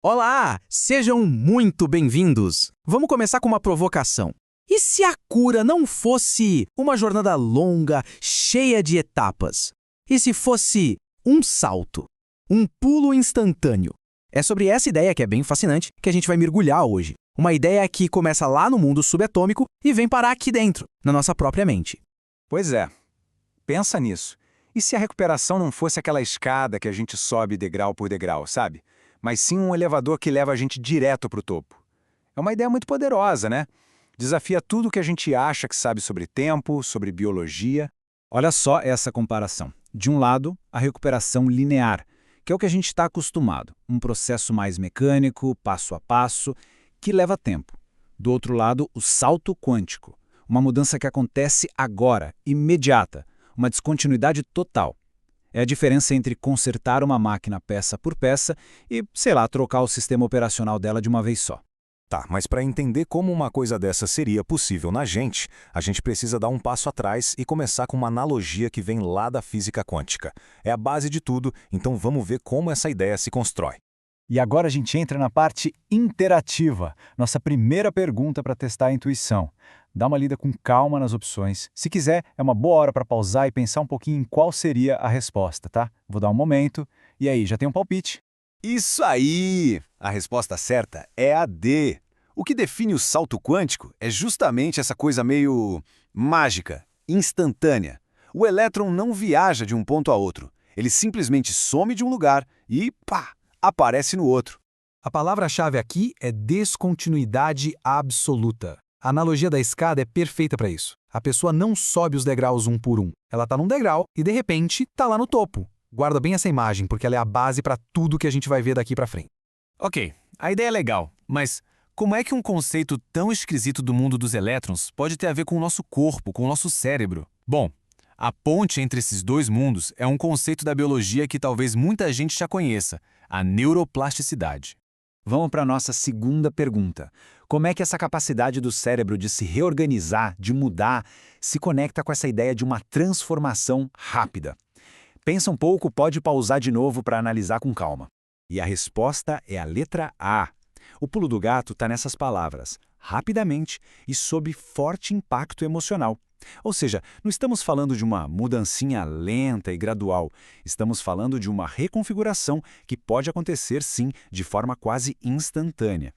Olá, sejam muito bem-vindos. Vamos começar com uma provocação. E se a cura não fosse uma jornada longa, cheia de etapas? E se fosse um salto, um pulo instantâneo? É sobre essa ideia que é bem fascinante que a gente vai mergulhar hoje. Uma ideia que começa lá no mundo subatômico e vem parar aqui dentro, na nossa própria mente. Pois é. Pensa nisso. E se a recuperação não fosse aquela escada que a gente sobe degrau por degrau, sabe? Mas sim um elevador que leva a gente direto para o topo. É uma ideia muito poderosa, né? Desafia tudo o que a gente acha que sabe sobre tempo, sobre biologia. Olha só essa comparação. De um lado, a recuperação linear, que é o que a gente está acostumado, um processo mais mecânico, passo a passo, que leva tempo. Do outro lado, o salto quântico, uma mudança que acontece agora, imediata, uma descontinuidade total. É a diferença entre consertar uma máquina peça por peça e, sei lá, trocar o sistema operacional dela de uma vez só. Tá, mas para entender como uma coisa dessa seria possível na gente, a gente precisa dar um passo atrás e começar com uma analogia que vem lá da física quântica. É a base de tudo, então vamos ver como essa ideia se constrói. E agora a gente entra na parte interativa, nossa primeira pergunta para testar a intuição. Dá uma lida com calma nas opções. Se quiser, é uma boa hora para pausar e pensar um pouquinho em qual seria a resposta, tá? Vou dar um momento. E aí, já tem um palpite? Isso aí! A resposta certa é a D. O que define o salto quântico é justamente essa coisa meio mágica, instantânea. O elétron não viaja de um ponto a outro. Ele simplesmente some de um lugar e, pá, aparece no outro. A palavra-chave aqui é descontinuidade absoluta. A analogia da escada é perfeita para isso. A pessoa não sobe os degraus um por um. Ela está num degrau e, de repente, está lá no topo. Guarda bem essa imagem, porque ela é a base para tudo que a gente vai ver daqui para frente. Ok, a ideia é legal, mas como é que um conceito tão esquisito do mundo dos elétrons pode ter a ver com o nosso corpo, com o nosso cérebro? Bom, a ponte entre esses dois mundos é um conceito da biologia que talvez muita gente já conheça, a neuroplasticidade. Vamos para a nossa segunda pergunta. Como é que essa capacidade do cérebro de se reorganizar, de mudar, se conecta com essa ideia de uma transformação rápida? Pensa um pouco, pode pausar de novo para analisar com calma. E a resposta é a letra A. O pulo do gato está nessas palavras, rapidamente e sob forte impacto emocional. Ou seja, não estamos falando de uma mudancinha lenta e gradual, estamos falando de uma reconfiguração que pode acontecer, sim, de forma quase instantânea.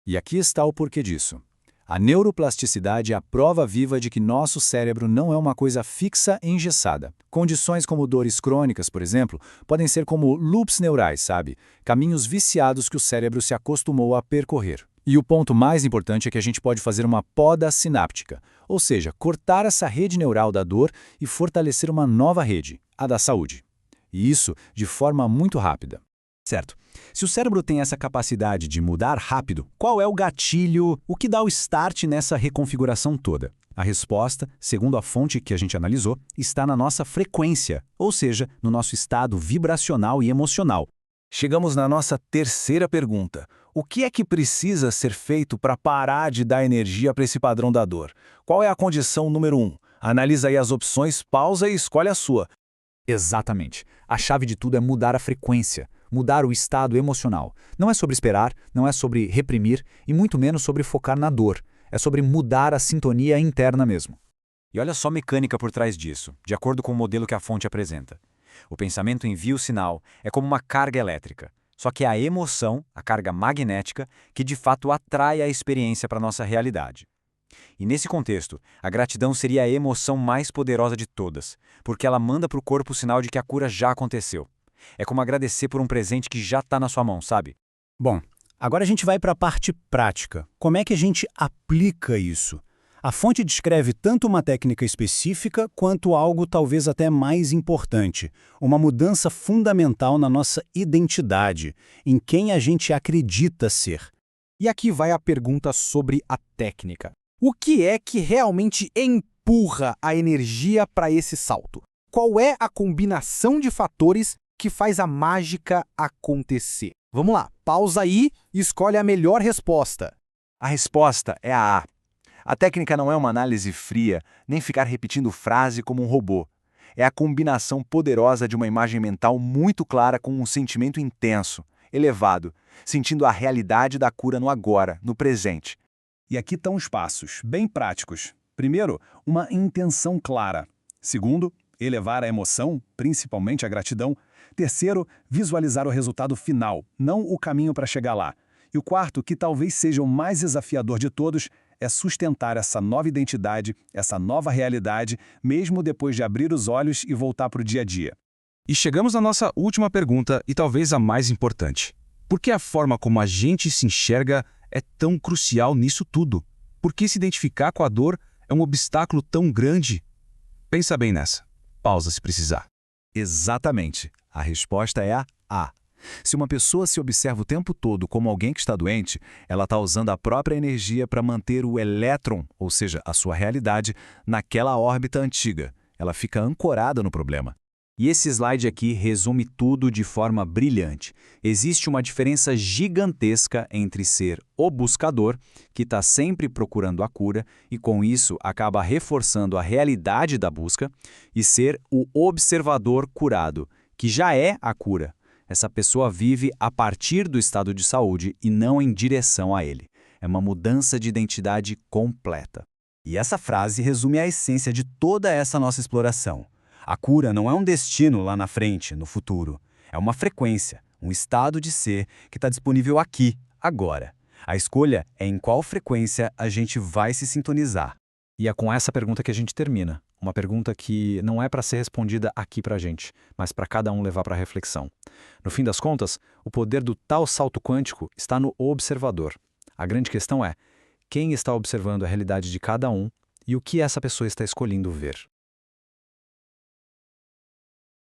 E aqui está o porquê disso. A neuroplasticidade é a prova viva de que nosso cérebro não é uma coisa fixa e engessada. Condições como dores crônicas, por exemplo, podem ser como loops neurais, sabe? Caminhos viciados que o cérebro se acostumou a percorrer. E o ponto mais importante é que a gente pode fazer uma poda sináptica, ou seja, cortar essa rede neural da dor e fortalecer uma nova rede, a da saúde. E isso de forma muito rápida. Certo. Se o cérebro tem essa capacidade de mudar rápido, qual é o gatilho, o que dá o start nessa reconfiguração toda? A resposta, segundo a fonte que a gente analisou, está na nossa frequência, ou seja, no nosso estado vibracional e emocional. Chegamos na nossa terceira pergunta. O que é que precisa ser feito para parar de dar energia para esse padrão da dor? Qual é a condição número 1? Analisa aí as opções, pausa e escolhe a sua. Exatamente. A chave de tudo é mudar a frequência, mudar o estado emocional. Não é sobre esperar, não é sobre reprimir e muito menos sobre focar na dor. É sobre mudar a sintonia interna mesmo. E olha só a mecânica por trás disso, de acordo com o modelo que a fonte apresenta. O pensamento envia o sinal, é como uma carga elétrica. Só que é a emoção, a carga magnética, que de fato atrai a experiência para a nossa realidade. E nesse contexto, a gratidão seria a emoção mais poderosa de todas, porque ela manda para o corpo o sinal de que a cura já aconteceu. É como agradecer por um presente que já está na sua mão, sabe? Bom, agora a gente vai para a parte prática. Como é que a gente aplica isso? A fonte descreve tanto uma técnica específica quanto algo talvez até mais importante, uma mudança fundamental na nossa identidade, em quem a gente acredita ser. E aqui vai a pergunta sobre a técnica. O que é que realmente empurra a energia para esse salto? Qual é a combinação de fatores que faz a mágica acontecer? Vamos lá, pausa aí e escolhe a melhor resposta. A resposta é a A. A técnica não é uma análise fria, nem ficar repetindo frase como um robô. É a combinação poderosa de uma imagem mental muito clara com um sentimento intenso. elevado, sentindo a realidade da cura no agora, no presente. E aqui estão os passos, bem práticos. Primeiro, uma intenção clara. Segundo, elevar a emoção, principalmente a gratidão. Terceiro, visualizar o resultado final, não o caminho para chegar lá. E o quarto, que talvez seja o mais desafiador de todos, é sustentar essa nova identidade, essa nova realidade, mesmo depois de abrir os olhos e voltar para o dia a dia. E chegamos à nossa última pergunta e talvez a mais importante. Por que a forma como a gente se enxerga é tão crucial nisso tudo? Por que se identificar com a dor é um obstáculo tão grande? Pensa bem nessa. Pausa se precisar. Exatamente. A resposta é a A. Se uma pessoa se observa o tempo todo como alguém que está doente, ela está usando a própria energia para manter o elétron, ou seja, a sua realidade, naquela órbita antiga. Ela fica ancorada no problema. E esse slide aqui resume tudo de forma brilhante. Existe uma diferença gigantesca entre ser o buscador, que está sempre procurando a cura e com isso acaba reforçando a realidade da busca, e ser o observador curado, que já é a cura. Essa pessoa vive a partir do estado de saúde e não em direção a ele. É uma mudança de identidade completa. E essa frase resume a essência de toda essa nossa exploração. A cura não é um destino lá na frente, no futuro. É uma frequência, um estado de ser que está disponível aqui, agora. A escolha é em qual frequência a gente vai se sintonizar. E é com essa pergunta que a gente termina. Uma pergunta que não é para ser respondida aqui para a gente, mas para cada um levar para reflexão. No fim das contas, o poder do tal salto quântico está no observador. A grande questão é quem está observando a realidade de cada um e o que essa pessoa está escolhendo ver.